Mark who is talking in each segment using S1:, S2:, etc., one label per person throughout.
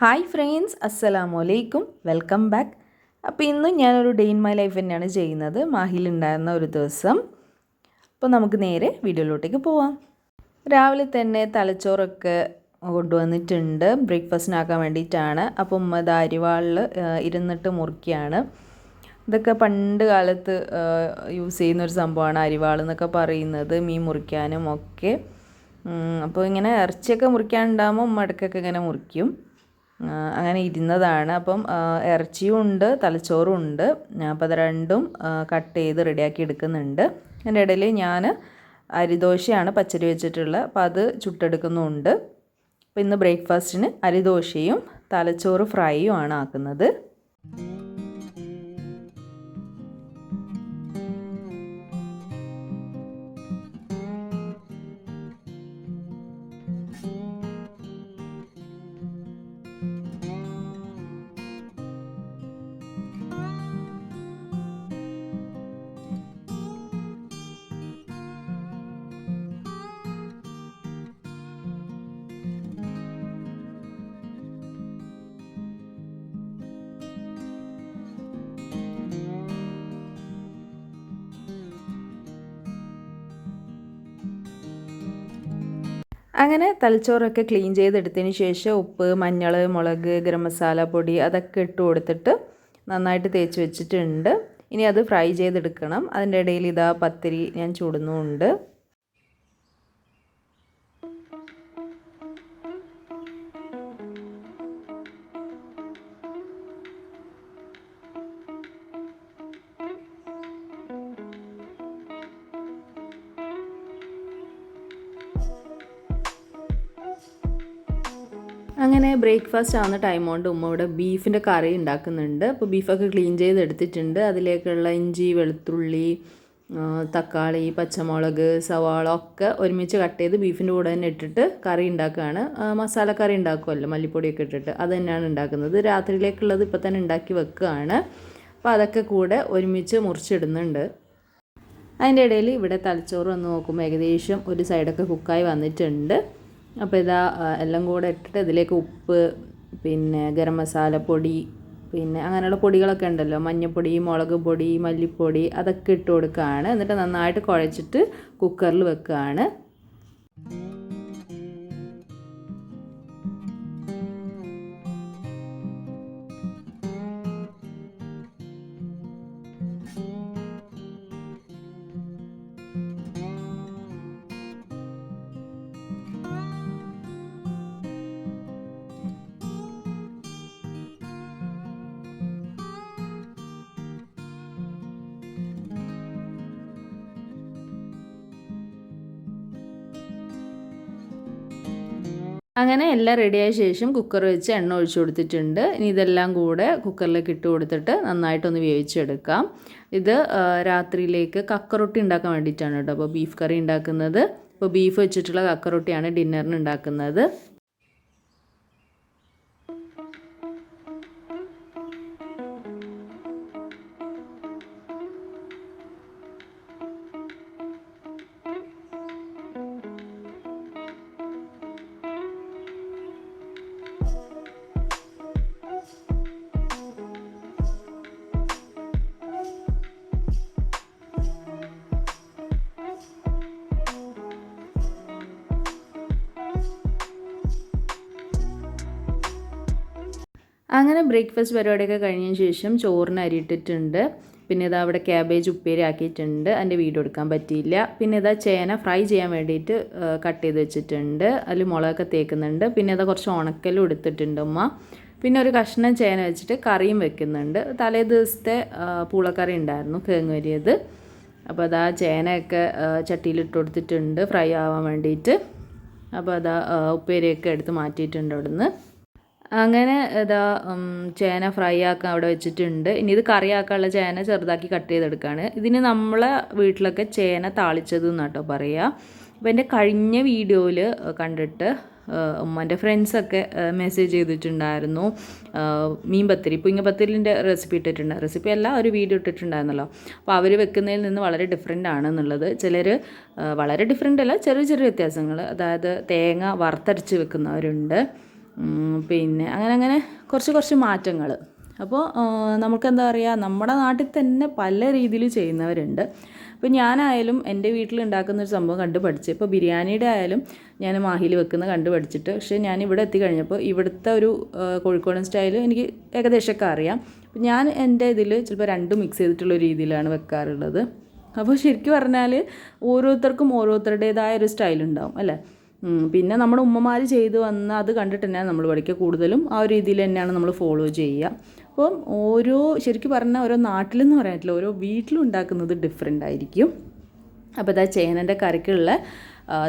S1: Hi friends, അസ്സലാമു അലൈക്കും, welcome back. അപ്പോൾ ഇന്ന് ഞാനൊരു ഡേ ഇൻ മൈ ലൈഫ് തന്നെയാണ് ചെയ്യുന്നത്, മാഹിയിലുണ്ടായിരുന്ന ഒരു ദിവസം. അപ്പോൾ നമുക്ക് നേരെ വീഡിയോയിലോട്ടേക്ക് പോവാം. രാവിലെ തന്നെ തലച്ചോറൊക്കെ കൊണ്ടുവന്നിട്ടുണ്ട്, ബ്രേക്ക്ഫാസ്റ്റിനാക്കാൻ വേണ്ടിയിട്ടാണ്. അപ്പോൾ ഉമ്മ അരിവാളിൽ ഇരുന്നിട്ട് മുറിക്കുകയാണ്. ഇതൊക്കെ പണ്ട് കാലത്ത് യൂസ് ചെയ്യുന്നൊരു സംഭവമാണ് അരിവാൾ എന്നൊക്കെ പറയുന്നത്, മീൻ മുറിക്കാനും ഒക്കെ. അപ്പോൾ ഇങ്ങനെ ഇറച്ചിയൊക്കെ മുറിക്കാനുണ്ടാകുമ്പോൾ ഉമ്മ ഇടയ്ക്കൊക്കെ ഇങ്ങനെ മുറിക്കും. അങ്ങനെ ഇരുന്നതാണ്. അപ്പം ഇറച്ചിയും ഉണ്ട്, തലച്ചോറും ഉണ്ട്. അപ്പോൾ അത് രണ്ടും കട്ട് ചെയ്ത് റെഡിയാക്കി എടുക്കുന്നുണ്ട്. അതിൻ്റെ ഇടയിൽ ഞാൻ അരിദോശയാണ് പച്ചരി വെച്ചിട്ടുള്ളത്, അപ്പോൾ അത് ചുട്ടെടുക്കുന്നുണ്ട്. അപ്പോൾ ഇന്ന് ബ്രേക്ക്ഫാസ്റ്റിന് അരിദോശയും തലച്ചോറ് ഫ്രൈയും ആണ് ആക്കുന്നത്. അങ്ങനെ തലച്ചോറൊക്കെ ക്ലീൻ ചെയ്തെടുത്തതിന് ശേഷം ഉപ്പ്, മഞ്ഞൾ, മുളക്, ഗരം മസാല പൊടി അതൊക്കെ ഇട്ട് കൊടുത്തിട്ട് നന്നായിട്ട് തേച്ച് വെച്ചിട്ടുണ്ട്. ഇനി അത് ഫ്രൈ ചെയ്തെടുക്കണം. അതിൻ്റെ ഇടയിൽ ഇതാ പത്തിരി ഞാൻ ചുടുന്നുമുണ്ട്. അങ്ങനെ ബ്രേക്ക്ഫാസ്റ്റ് ആവുന്ന ടൈം കൊണ്ട് ഉമ്മ ഇവിടെ ബീഫിൻ്റെ കറി ഉണ്ടാക്കുന്നുണ്ട്. അപ്പോൾ ബീഫൊക്കെ ക്ലീൻ ചെയ്തെടുത്തിട്ടുണ്ട്. അതിലേക്കുള്ള ഇഞ്ചി, വെളുത്തുള്ളി, തക്കാളി, പച്ചമുളക്, സവാള ഒക്കെ ഒരുമിച്ച് കട്ട് ചെയ്ത് ബീഫിൻ്റെ കൂടെ തന്നെ ഇട്ടിട്ട് കറി ഉണ്ടാക്കുകയാണ്. മസാലക്കറി ഉണ്ടാക്കുമല്ലോ മല്ലിപ്പൊടിയൊക്കെ ഇട്ടിട്ട്, അത് തന്നെയാണ് ഉണ്ടാക്കുന്നത്. രാത്രിയിലേക്കുള്ളത് ഇപ്പോൾ തന്നെ ഉണ്ടാക്കി വെക്കുകയാണ്. അപ്പോൾ അതൊക്കെ കൂടെ ഒരുമിച്ച് മുറിച്ചിടുന്നുണ്ട്. അതിൻ്റെ ഇടയിൽ ഇവിടെ തലച്ചോറ് വന്ന് നോക്കുമ്പോൾ ഏകദേശം ഒരു സൈഡൊക്കെ കുക്കായി വന്നിട്ടുണ്ട്. അപ്പോൾ ഇതാ എല്ലാം കൂടെ ഇട്ടിട്ട് ഇതിലേക്ക് ഉപ്പ്, പിന്നെ ഗരം മസാല പൊടി, പിന്നെ അങ്ങനെയുള്ള പൊടികളൊക്കെ ഉണ്ടല്ലോ, മഞ്ഞൾപ്പൊടി, മുളക് പൊടി, മല്ലിപ്പൊടി അതൊക്കെ ഇട്ട് കൊടുക്കുകയാണ്. എന്നിട്ട് നന്നായിട്ട് കുഴച്ചിട്ട് കുക്കറിൽ വെക്കുകയാണ്. അങ്ങനെ എല്ലാം റെഡിയായ ശേഷം കുക്കർ വെച്ച് എണ്ണ ഒഴിച്ചു കൊടുത്തിട്ടുണ്ട്. ഇനി ഇതെല്ലാം കൂടെ കുക്കറിലേക്ക് ഇട്ട് കൊടുത്തിട്ട് നന്നായിട്ടൊന്ന് വേവിച്ചെടുക്കാം. ഇത് രാത്രിയിലേക്ക് കക്കറൊട്ടി ഉണ്ടാക്കാൻ വേണ്ടിയിട്ടാണ് കേട്ടോ. അപ്പോൾ ബീഫ് കറി ഉണ്ടാക്കുന്നത്. അപ്പോൾ ബീഫ് വെച്ചിട്ടുള്ള കക്കറൊട്ടിയാണ് ഡിന്നറിന് ഉണ്ടാക്കുന്നത്. അങ്ങനെ ബ്രേക്ക്ഫാസ്റ്റ് പരിപാടിയൊക്കെ കഴിഞ്ഞതിന് ശേഷം ചോറിന് അരിയിട്ടിട്ടുണ്ട്. പിന്നെ ഇതാ അവിടെ ക്യാബേജ് ഉപ്പേരി ആക്കിയിട്ടുണ്ട്, അതിൻ്റെ വീഡിയോ എടുക്കാൻ പറ്റിയില്ല. പിന്നെ ഇതാ ചേന ഫ്രൈ ചെയ്യാൻ വേണ്ടിയിട്ട് കട്ട് ചെയ്ത് വെച്ചിട്ടുണ്ട്. അതിൽ മുളകൊക്കെ തേക്കുന്നുണ്ട്. പിന്നെ ഇതാ കുറച്ച് ഉണക്കലും എടുത്തിട്ടുണ്ട് ഉമ്മ. പിന്നെ ഒരു കഷ്ണം ചേന വെച്ചിട്ട് കറിയും വെക്കുന്നുണ്ട്. തലേ ദിവസത്തെ പൂളക്കറി ഉണ്ടായിരുന്നു, കിഴങ്ങ് വരിയത്. അപ്പോൾ അതാ ചേനയൊക്കെ ചട്ടിയിലിട്ട് കൊടുത്തിട്ടുണ്ട് ഫ്രൈ ആവാൻ വേണ്ടിയിട്ട്. അപ്പോൾ അതാ ഉപ്പേരിയൊക്കെ എടുത്ത് മാറ്റിയിട്ടുണ്ട് അവിടുന്ന്. അങ്ങനെ ഇതാ ചേന ഫ്രൈ ആക്കാൻ അവിടെ വെച്ചിട്ടുണ്ട്. ഇനി ഇത് കറിയാക്കാനുള്ള ചേന ചെറുതാക്കി കട്ട് ചെയ്തെടുക്കുകയാണ്. ഇതിന് നമ്മളെ വീട്ടിലൊക്കെ ചേന താളിച്ചത് എന്നാട്ടോ പറയുക. അപ്പോൾ എൻ്റെ കഴിഞ്ഞ വീഡിയോയിൽ കണ്ടിട്ട് ഉമ്മൻ്റെ ഫ്രണ്ട്സൊക്കെ മെസ്സേജ് ചെയ്തിട്ടുണ്ടായിരുന്നു. മീൻ പത്തിരി, പുങ്ങപ്പത്തിരിൻ്റെ റെസിപ്പി ഇട്ടിട്ടുണ്ട്. റെസിപ്പി അല്ല, ഒരു വീഡിയോ ഇട്ടിട്ടുണ്ടായിരുന്നല്ലോ. അപ്പോൾ അവർ വെക്കുന്നതിൽ നിന്ന് വളരെ ഡിഫറെൻ്റ് ആണെന്നുള്ളത്. ചിലർ വളരെ ഡിഫറെൻ്റ് അല്ല, ചെറിയ ചെറിയ വ്യത്യാസങ്ങൾ, അതായത് തേങ്ങ വറുത്തരച്ച് വെക്കുന്നവരുണ്ട്. പിന്നെ അങ്ങനെ കുറച്ച് മാറ്റങ്ങൾ. അപ്പോൾ നമുക്കെന്താ പറയുക, നമ്മുടെ നാട്ടിൽ തന്നെ പല രീതിയിൽ ചെയ്യുന്നവരുണ്ട്. ഇപ്പോൾ ഞാനായാലും എൻ്റെ വീട്ടിൽ ഉണ്ടാക്കുന്നൊരു സംഭവം കണ്ടു പഠിച്ച്, ഇപ്പോൾ ബിരിയാണിയുടെ ആയാലും ഞാൻ മാഹിയിൽ വെക്കുന്ന കണ്ടു പഠിച്ചിട്ട്, പക്ഷേ ഞാൻ ഇവിടെ എത്തിക്കഴിഞ്ഞപ്പോൾ ഇവിടുത്തെ ഒരു കോഴിക്കോടൻ സ്റ്റൈൽ എനിക്ക് ഏകദേശമൊക്കെ അറിയാം. അപ്പോൾ ഞാൻ എൻ്റെ ഇതിൽ ചിലപ്പോൾ രണ്ടും മിക്സ് ചെയ്തിട്ടുള്ള രീതിയിലാണ് വെക്കാറുള്ളത്. അപ്പോൾ ശരിക്കും പറഞ്ഞാൽ ഓരോരുത്തർക്കും ഓരോരുത്തരുടേതായ ഒരു സ്റ്റൈലുണ്ടാവും അല്ലേ. പിന്നെ നമ്മുടെ ഉമ്മമാർ ചെയ്ത് വന്ന അത് കണ്ടിട്ട് തന്നെയാണ് നമ്മൾ പഠിക്കുക. കൂടുതലും ആ ഒരു രീതിയിൽ തന്നെയാണ് നമ്മൾ ഫോളോ ചെയ്യുക. അപ്പം ശരിക്കും പറഞ്ഞാൽ ഓരോ നാട്ടിലെന്ന് പറയാൻ പറ്റില്ല, ഓരോ വീട്ടിലും ഉണ്ടാക്കുന്നത് ഡിഫറെൻ്റ് ആയിരിക്കും. അപ്പോൾ ഇതാ ചേനൻ്റെ കറിക്കുള്ള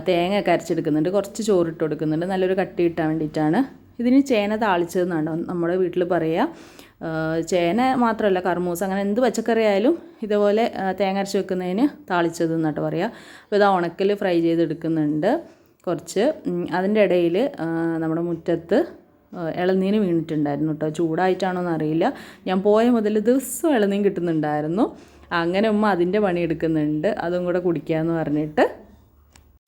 S1: തേങ്ങ ഒക്കെ അരച്ചെടുക്കുന്നുണ്ട്, കുറച്ച് ചോറിട്ട് കൊടുക്കുന്നുണ്ട്, നല്ലൊരു കട്ടി കിട്ടാൻ വേണ്ടിയിട്ടാണ്. ഇതിന് ചേന താളിച്ചതെന്നാണ് നമ്മുടെ വീട്ടിൽ പറയുക. ചേന മാത്രമല്ല, കർമൂസ അങ്ങനെ എന്ത് പച്ചക്കറി ആയാലും ഇതുപോലെ തേങ്ങ അരച്ച് വെക്കുന്നതിന് താളിച്ചത് എന്നാട്ടോ പറയുക. അപ്പോൾ ഇതാ ഉണക്കൽ ഫ്രൈ ചെയ്തെടുക്കുന്നുണ്ട് കുറച്ച്. അതിൻ്റെ ഇടയിൽ നമ്മുടെ മുറ്റത്ത് ഇളനീര് വീണിട്ടുണ്ടായിരുന്നു കേട്ടോ. ചൂടായിട്ടാണോ എന്നറിയില്ല, ഞാൻ പോയ മുതൽ ദിവസം ഇളനീർ കിട്ടുന്നുണ്ടായിരുന്നു. അങ്ങനെ ഉമ്മ അതിൻ്റെ പണി എടുക്കുന്നുണ്ട്, അതും കൂടെ കുടിക്കാമെന്ന് പറഞ്ഞിട്ട്.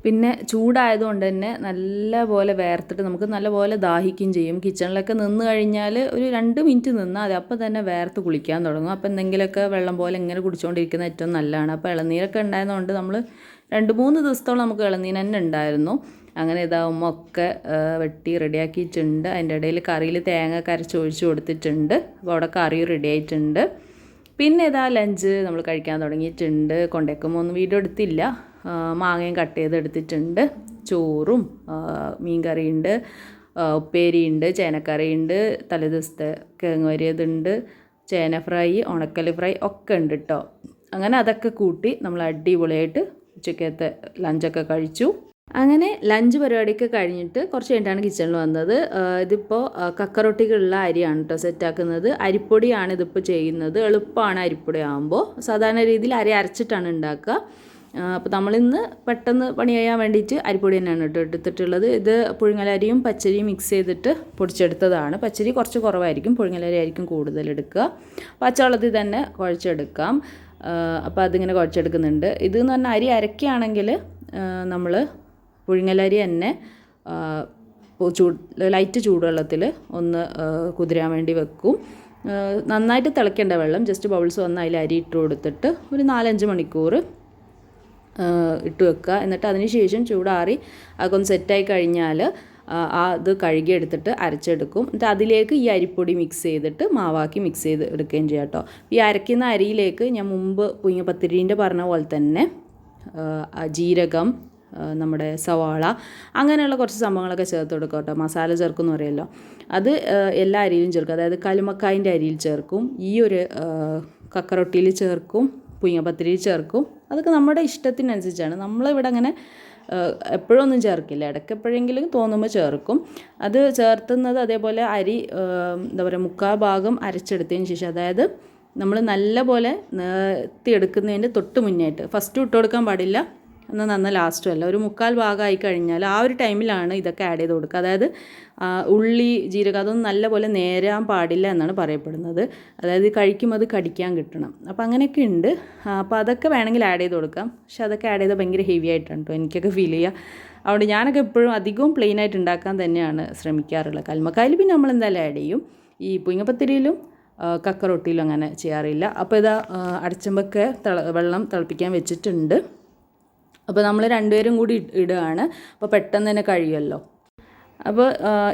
S1: പിന്നെ ചൂടായതുകൊണ്ട് തന്നെ നല്ലപോലെ വേർത്തിട്ട് നമുക്ക് നല്ലപോലെ ദാഹിക്കുകയും ചെയ്യും. കിച്ചണിലൊക്കെ നിന്ന് കഴിഞ്ഞാൽ ഒരു 2 മിനിറ്റ് നിന്നാൽ മതി, അപ്പോൾ തന്നെ വേർത്ത് കുളിക്കാൻ തുടങ്ങും. അപ്പോൾ എന്തെങ്കിലുമൊക്കെ വെള്ളം പോലെ ഇങ്ങനെ കുടിച്ചുകൊണ്ടിരിക്കുന്നത് ഏറ്റവും നല്ലതാണ്. അപ്പോൾ ഇളനീരൊക്കെ ഉണ്ടായതുകൊണ്ട് നമ്മൾ 2-3 ദിവസത്തോളം നമുക്ക് ഇളനീർ തന്നെ ഉണ്ടായിരുന്നു. അങ്ങനെ ഇതാവുമ്പോൾ ഒക്കെ വെട്ടി റെഡിയാക്കിയിട്ടുണ്ട്. അതിൻ്റെ ഇടയിൽ കറിയിൽ തേങ്ങ അരച്ചൊഴിച്ച് കൊടുത്തിട്ടുണ്ട്. അപ്പോൾ അവിടെ കറി റെഡി ആയിട്ടുണ്ട്. പിന്നെ ഇതാ ലഞ്ച് നമ്മൾ കഴിക്കാൻ തുടങ്ങിയിട്ടുണ്ട്. കൊണ്ടേക്കുമ്പോൾ ഒന്നും വീഡിയോ എടുത്തില്ല. മാങ്ങയും കട്ട് ചെയ്തെടുത്തിട്ടുണ്ട്. ചോറും മീൻ കറിയുണ്ട്, ഉപ്പേരിയുണ്ട്, ചേനക്കറിയുണ്ട്, തലേദിവസത്തെ കിഴങ്ങ് വരിയതുണ്ട്, ചേന ഫ്രൈ, ഉണക്കൽ ഫ്രൈ ഒക്കെ ഉണ്ട് കേട്ടോ. അങ്ങനെ അതൊക്കെ കൂട്ടി നമ്മൾ അടിപൊളിയായിട്ട് ഉച്ചക്കത്തെ ലഞ്ചൊക്കെ കഴിച്ചു. അങ്ങനെ ലഞ്ച് പരിപാടിയൊക്കെ കഴിഞ്ഞിട്ട് കുറച്ച് കഴിഞ്ഞിട്ടാണ് കിച്ചണിൽ വന്നത്. ഇതിപ്പോൾ കക്കറൊട്ടിക്കുള്ള അരിയാണ് കേട്ടോ സെറ്റാക്കുന്നത്. അരിപ്പൊടിയാണ് ഇതിപ്പോൾ ചെയ്യുന്നത്. എളുപ്പമാണ് അരിപ്പൊടി ആകുമ്പോൾ. സാധാരണ രീതിയിൽ അരി അരച്ചിട്ടാണ് ഉണ്ടാക്കുക. അപ്പോൾ നമ്മളിന്ന് പെട്ടെന്ന് പണി ചെയ്യാൻ വേണ്ടിയിട്ട് അരിപ്പൊടി തന്നെയാണ് കേട്ടോ എടുത്തിട്ടുള്ളത്. ഇത് പുഴുങ്ങലരിയും പച്ചരിയും മിക്സ് ചെയ്തിട്ട് പൊടിച്ചെടുത്തതാണ്. പച്ചരി കുറച്ച് കുറവായിരിക്കും, പുഴുങ്ങലരി ആയിരിക്കും കൂടുതൽ എടുക്കുക. പച്ചവെള്ളത്തിൽ തന്നെ കുഴച്ചെടുക്കാം. അപ്പോൾ അതിങ്ങനെ കുഴച്ചെടുക്കുന്നുണ്ട്. ഇതെന്ന് പറഞ്ഞാൽ അരി അരക്കുകയാണെങ്കിൽ നമ്മൾ പുഴുങ്ങലരി തന്നെ ലൈറ്റ് ചൂടുവെള്ളത്തിൽ ഒന്ന് കുതിരാൻ വേണ്ടി വെക്കും. നന്നായിട്ട് തിളയ്ക്കേണ്ട വെള്ളം, ജസ്റ്റ് ബൗൾസ് വന്ന് അതിൽ അരി ഇട്ട് കൊടുത്തിട്ട് ഒരു 4-5 മണിക്കൂർ ഇട്ട് വെക്കുക. എന്നിട്ട് അതിന് ശേഷം ചൂടാറി അതൊക്കെ ഒന്ന് സെറ്റായി കഴിഞ്ഞാൽ അത് കഴുകിയെടുത്തിട്ട് അരച്ചെടുക്കും. എന്നിട്ട് അതിലേക്ക് ഈ അരിപ്പൊടി മിക്സ് ചെയ്തിട്ട് മാവാക്കി മിക്സ് ചെയ്ത് എടുക്കുകയും ചെയ്യാം കേട്ടോ. ഈ അരയ്ക്കുന്ന അരിയിലേക്ക് ഞാൻ മുമ്പ് പുഴുങ്ങപ്പത്തിരീൻ്റെ പറഞ്ഞ പോലെ തന്നെ ജീരകം, നമ്മുടെ സവാള, അങ്ങനെയുള്ള കുറച്ച് സംഭവങ്ങളൊക്കെ ചേർത്ത് കൊടുക്കുക കേട്ടോ. മസാല ചേർക്കുമെന്ന് പറയുമല്ലോ, അത് എല്ലാ അരിയിലും ചേർക്കും. അതായത് കലുമക്കായിൻ്റെ അരിയിൽ ചേർക്കും, ഈ ഒരു കക്കറൊട്ടിയിൽ ചേർക്കും, പുഴുങ്ങപ്പത്തിരിയിൽ ചേർക്കും. അതൊക്കെ നമ്മുടെ ഇഷ്ടത്തിനനുസരിച്ചാണ്. നമ്മളിവിടെ അങ്ങനെ എപ്പോഴൊന്നും ചേർക്കില്ല, ഇടയ്ക്ക് എപ്പോഴെങ്കിലും തോന്നുമ്പോൾ ചേർക്കും. അത് ചേർത്തുന്നത് അതേപോലെ അരി എന്താ പറയുക 3/4 ഭാഗം അരച്ചെടുത്തതിന് ശേഷം, അതായത് നമ്മൾ നല്ല പോലെ നേർത്തിയെടുക്കുന്നതിൻ്റെ തൊട്ട് മുന്നായിട്ട്, ഫസ്റ്റ് ഇട്ട് കൊടുക്കാൻ പാടില്ല, എന്നാൽ നന്ന ലാസ്റ്റും അല്ല, ഒരു 3/4 ഭാഗമായി കഴിഞ്ഞാൽ ആ ഒരു ടൈമിലാണ് ഇതൊക്കെ ആഡ് ചെയ്ത് കൊടുക്കുക. അതായത് ഉള്ളി, ജീരകം അതൊന്നും നല്ലപോലെ നേരാൻ പാടില്ല എന്നാണ് പറയപ്പെടുന്നത്. അതായത് കഴിക്കുമ്പോൾ അത് കടിക്കാൻ കിട്ടണം. അപ്പോൾ അങ്ങനെയൊക്കെ ഉണ്ട്. അപ്പോൾ അതൊക്കെ വേണമെങ്കിൽ ആഡ് ചെയ്ത് കൊടുക്കാം. പക്ഷെ അതൊക്കെ ആഡ് ചെയ്താൽ ഭയങ്കര ഹെവി ആയിട്ടാണ് കേട്ടോ എനിക്കൊക്കെ ഫീൽ ചെയ്യുക. അതുകൊണ്ട് ഞാനൊക്കെ എപ്പോഴും അധികവും പ്ലെയിൻ ആയിട്ട് ഉണ്ടാക്കാൻ തന്നെയാണ് ശ്രമിക്കാറുള്ളത്. കൽമക്കായിൽ പിന്നെ നമ്മൾ എന്തായാലും ആഡ് ചെയ്യും. ഈ പുഴുങ്ങപ്പത്തിരിയിലും കക്കറൊട്ടിയിലും അങ്ങനെ ചെയ്യാറില്ല. അപ്പോൾ ഇതാ അടച്ചുമ്പൊക്കെ വെള്ളം തിളപ്പിക്കാൻ വെച്ചിട്ടുണ്ട്. അപ്പോൾ നമ്മൾ 2 പേരും കൂടി ഇടുകയാണ്. അപ്പോൾ പെട്ടെന്ന് തന്നെ കഴിയുമല്ലോ. അപ്പോൾ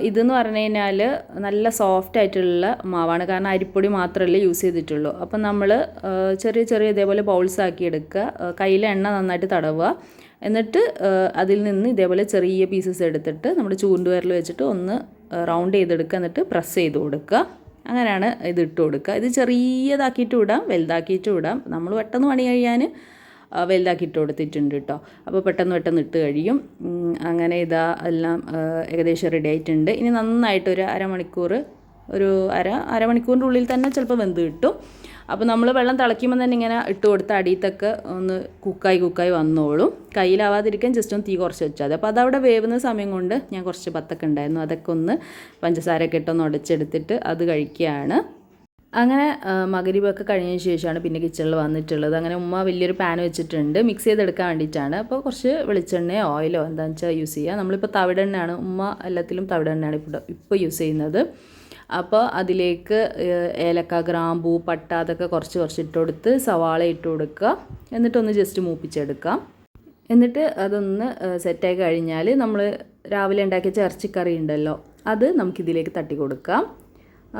S1: ഇതെന്ന് പറഞ്ഞു കഴിഞ്ഞാൽ നല്ല സോഫ്റ്റ് ആയിട്ടുള്ള മാവാണ്, കാരണം അരിപ്പൊടി മാത്രമല്ലേ യൂസ് ചെയ്തിട്ടുള്ളൂ. അപ്പം നമ്മൾ ചെറിയ ഇതേപോലെ ബൗൾസ് ആക്കി എടുക്കുക, കയ്യിൽ എണ്ണ നന്നായിട്ട് തടവുക, എന്നിട്ട് അതിൽ നിന്ന് ഇതേപോലെ ചെറിയ പീസസ് എടുത്തിട്ട് നമ്മുടെ ചൂണ്ടുവിരൽ വെച്ചിട്ട് ഒന്ന് റൗണ്ട് ചെയ്തെടുക്കുക, എന്നിട്ട് പ്രസ് ചെയ്ത് കൊടുക്കുക. അങ്ങനെയാണ് ഇത് ഇട്ട് കൊടുക്കുക. ഇത് ചെറിയതാക്കിയിട്ട് വിടാം, വലുതാക്കിയിട്ട് വിടാം. നമ്മൾ പെട്ടെന്ന് പണി കഴിയാൻ വലുതാക്കിയിട്ട് കൊടുത്തിട്ടുണ്ട് കേട്ടോ. അപ്പോൾ പെട്ടെന്ന് ഇട്ട് കഴിയും. അങ്ങനെ ഇതാ എല്ലാം ഏകദേശം റെഡി ആയിട്ടുണ്ട്. ഇനി നന്നായിട്ട് ഒരു അരമണിക്കൂറിൻ്റെ ഉള്ളിൽ തന്നെ ചിലപ്പോൾ വെന്ത് കിട്ടും. അപ്പോൾ നമ്മൾ വെള്ളം തിളയ്ക്കുമ്പോൾ തന്നെ ഇങ്ങനെ ഇട്ട് കൊടുത്ത് അടിയത്തൊക്കെ ഒന്ന് കുക്കായി വന്നോളും. കയ്യിലാവാതിരിക്കാൻ ജസ്റ്റ് ഒന്ന് തീ കുറച്ച് വെച്ചാൽ മതി. അപ്പോൾ അതവിടെ വേവുന്ന സമയം കൊണ്ട് ഞാൻ കുറച്ച് ബത്തൊക്കെ ഉണ്ടായിരുന്നു, അതൊക്കെ ഒന്ന് പഞ്ചസാരയൊക്കെ ഇട്ടൊന്ന് ഉടച്ചെടുത്തിട്ട് അത് കഴിക്കുകയാണ്. അങ്ങനെ മഗ്‌രിബൊക്കെ കഴിഞ്ഞതിന് ശേഷമാണ് പിന്നെ കിച്ചണിൽ വന്നിട്ടുള്ളത്. അങ്ങനെ ഉമ്മ വലിയൊരു പാൻ വെച്ചിട്ടുണ്ട് മിക്സ് ചെയ്തെടുക്കാൻ വേണ്ടിയിട്ടാണ്. അപ്പോൾ കുറച്ച് വെളിച്ചെണ്ണയോ ഓയിലോ എന്താണെന്ന് വെച്ചാൽ യൂസ് ചെയ്യുക. നമ്മളിപ്പോൾ തവിടെണ്ണയാണ്, ഉമ്മ എല്ലാത്തിലും തവിടെണ്ണയാണ് ഇപ്പോൾ യൂസ് ചെയ്യുന്നത്. അപ്പോൾ അതിലേക്ക് ഏലക്ക, ഗ്രാമ്പൂ, പട്ട അതൊക്കെ കുറച്ച് ഇട്ട് കൊടുത്ത് സവാള ഇട്ട് കൊടുക്കുക. എന്നിട്ടൊന്ന് ജസ്റ്റ് മൂപ്പിച്ചെടുക്കാം. എന്നിട്ട് അതൊന്ന് സെറ്റായി കഴിഞ്ഞാൽ നമ്മൾ രാവിലെ ഉണ്ടാക്കിയ ഇറച്ചിക്കറി ഉണ്ടല്ലോ, അത് നമുക്കിതിലേക്ക് തട്ടി കൊടുക്കാം.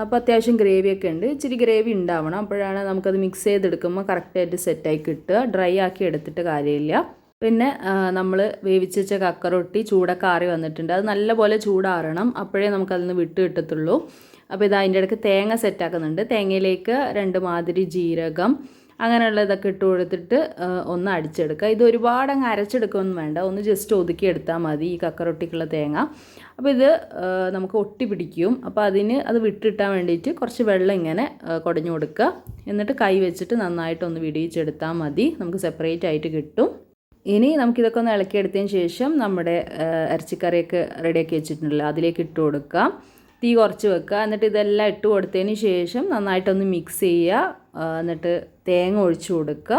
S1: അപ്പോൾ അത്യാവശ്യം ഗ്രേവിയൊക്കെ ഉണ്ട്, ഇച്ചിരി ഗ്രേവി ഉണ്ടാവണം. അപ്പോഴാണ് നമുക്കത് മിക്സ് ചെയ്തെടുക്കുമ്പോൾ കറക്റ്റായിട്ട് സെറ്റായി കിട്ടുക. ഡ്രൈ ആക്കി എടുത്തിട്ട് കാര്യമില്ല. പിന്നെ നമ്മൾ വേവിച്ച് വെച്ച കക്കറൊട്ടി ചൂടൊക്കെ ആറി വന്നിട്ടുണ്ട്. അത് നല്ലപോലെ ചൂടാറണം, അപ്പോഴേ നമുക്കതിൽ നിന്ന് വിട്ട് കിട്ടത്തുള്ളൂ. അപ്പോൾ ഇത് അതിൻ്റെ ഇടയ്ക്ക് തേങ്ങ സെറ്റാക്കുന്നുണ്ട്. തേങ്ങയിലേക്ക് 2 മാതിരി ജീരകം അങ്ങനെയുള്ള ഇതൊക്കെ ഇട്ട് കൊടുത്തിട്ട് ഒന്ന് അടിച്ചെടുക്കുക. ഇത് ഒരുപാട് അങ്ങ് അരച്ചെടുക്കുകയൊന്നും വേണ്ട, ഒന്ന് ജസ്റ്റ് ഒതുക്കി എടുത്താൽ മതി ഈ കക്കറൊട്ടിക്കുള്ള തേങ്ങ. അപ്പോൾ ഇത് നമുക്ക് ഒട്ടി പിടിക്കും. അപ്പോൾ അത് വിട്ടിട്ടാൻ വേണ്ടിയിട്ട് കുറച്ച് വെള്ളം ഇങ്ങനെ കുടഞ്ഞു കൊടുക്കുക. എന്നിട്ട് കൈ വെച്ചിട്ട് നന്നായിട്ടൊന്ന് വിടിയിച്ചെടുത്താൽ മതി, നമുക്ക് സെപ്പറേറ്റ് ആയിട്ട് കിട്ടും. ഇനി നമുക്കിതൊക്കെ ഒന്ന് ഇളക്കിയെടുത്തതിന് ശേഷം നമ്മുടെ ഇറച്ചിക്കറിയൊക്കെ റെഡിയാക്കി വെച്ചിട്ടുണ്ടല്ലോ, അതിലേക്ക് ഇട്ട് കൊടുക്കാം. തീ കുറച്ച് വെക്കുക. എന്നിട്ട് ഇതെല്ലാം ഇട്ട് കൊടുത്തതിന് ശേഷം നന്നായിട്ടൊന്ന് മിക്സ് ചെയ്യുക. എന്നിട്ട് തേങ്ങ ഒഴിച്ച് കൊടുക്കുക.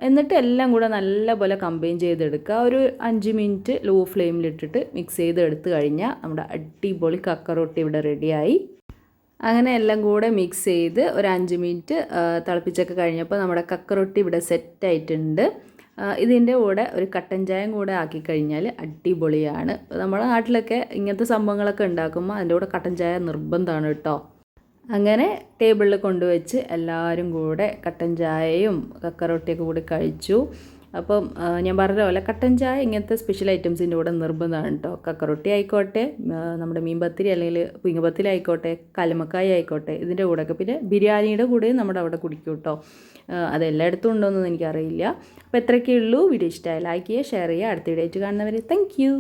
S1: എന്നിട്ട് എല്ലാം കൂടെ നല്ലപോലെ കമ്പൈൻ ചെയ്തെടുക്കുക. ഒരു 5 മിനിറ്റ് ലോ ഫ്ലെയിമിലിട്ടിട്ട് മിക്സ് ചെയ്തെടുത്ത് കഴിഞ്ഞാൽ നമ്മുടെ അടിപൊളി കക്കറൊട്ടി ഇവിടെ റെഡിയായി. അങ്ങനെ എല്ലാം കൂടെ മിക്സ് ചെയ്ത് ഒരു 5 മിനിറ്റ് തിളപ്പിച്ചൊക്കെ കഴിഞ്ഞപ്പോൾ നമ്മുടെ കക്കറൊട്ടി ഇവിടെ സെറ്റായിട്ടുണ്ട്. ഇതിൻ്റെ കൂടെ ഒരു കട്ടൻ ചായയും കൂടെ ആക്കി കഴിഞ്ഞാൽ അടിപൊളിയാണ്. നമ്മുടെ നാട്ടിലൊക്കെ ഇങ്ങനത്തെ സംഭവങ്ങളൊക്കെ ഉണ്ടാക്കുമ്പോൾ അതിൻ്റെ കൂടെ കട്ടൻ ചായ നിർബന്ധമാണ് കേട്ടോ. അങ്ങനെ ടേബിളിൽ കൊണ്ടുവച്ച് എല്ലാവരും കൂടെ കട്ടൻ ചായയും കക്കറൊട്ടിയൊക്കെ കൂടി കഴിച്ചു. അപ്പം ഞാൻ പറഞ്ഞ പോലെ കട്ടൻ ചായ ഇങ്ങനത്തെ സ്പെഷ്യൽ ഐറ്റംസിൻ്റെ കൂടെ നിർബന്ധമാണ് കേട്ടോ. കക്കറൊട്ടി ആയിക്കോട്ടെ, നമ്മുടെ മീൻ പത്തിരി അല്ലെങ്കിൽ പുളിങ്ങപ്പത്തിരി ആയിക്കോട്ടെ, കല്ലുമ്മക്കായ ആയിക്കോട്ടെ, ഇതിൻ്റെ കൂടെയൊക്കെ. പിന്നെ ബിരിയാണിയുടെ കൂടെയും നമ്മുടെ അവിടെ കുടിക്കും കേട്ടോ. അതെല്ലായിടത്തും ഉണ്ടോയെന്നൊന്നും എനിക്കറിയില്ല. അപ്പോൾ എത്രയൊക്കെ ഉള്ളൂ. വീഡിയോ ഇഷ്ടമായി ലൈക്ക് ചെയ്യുക, ഷെയർ ചെയ്യുക. അടുത്ത വീഡിയോ ആയിട്ട് കാണുന്നവരെ താങ്ക് യു.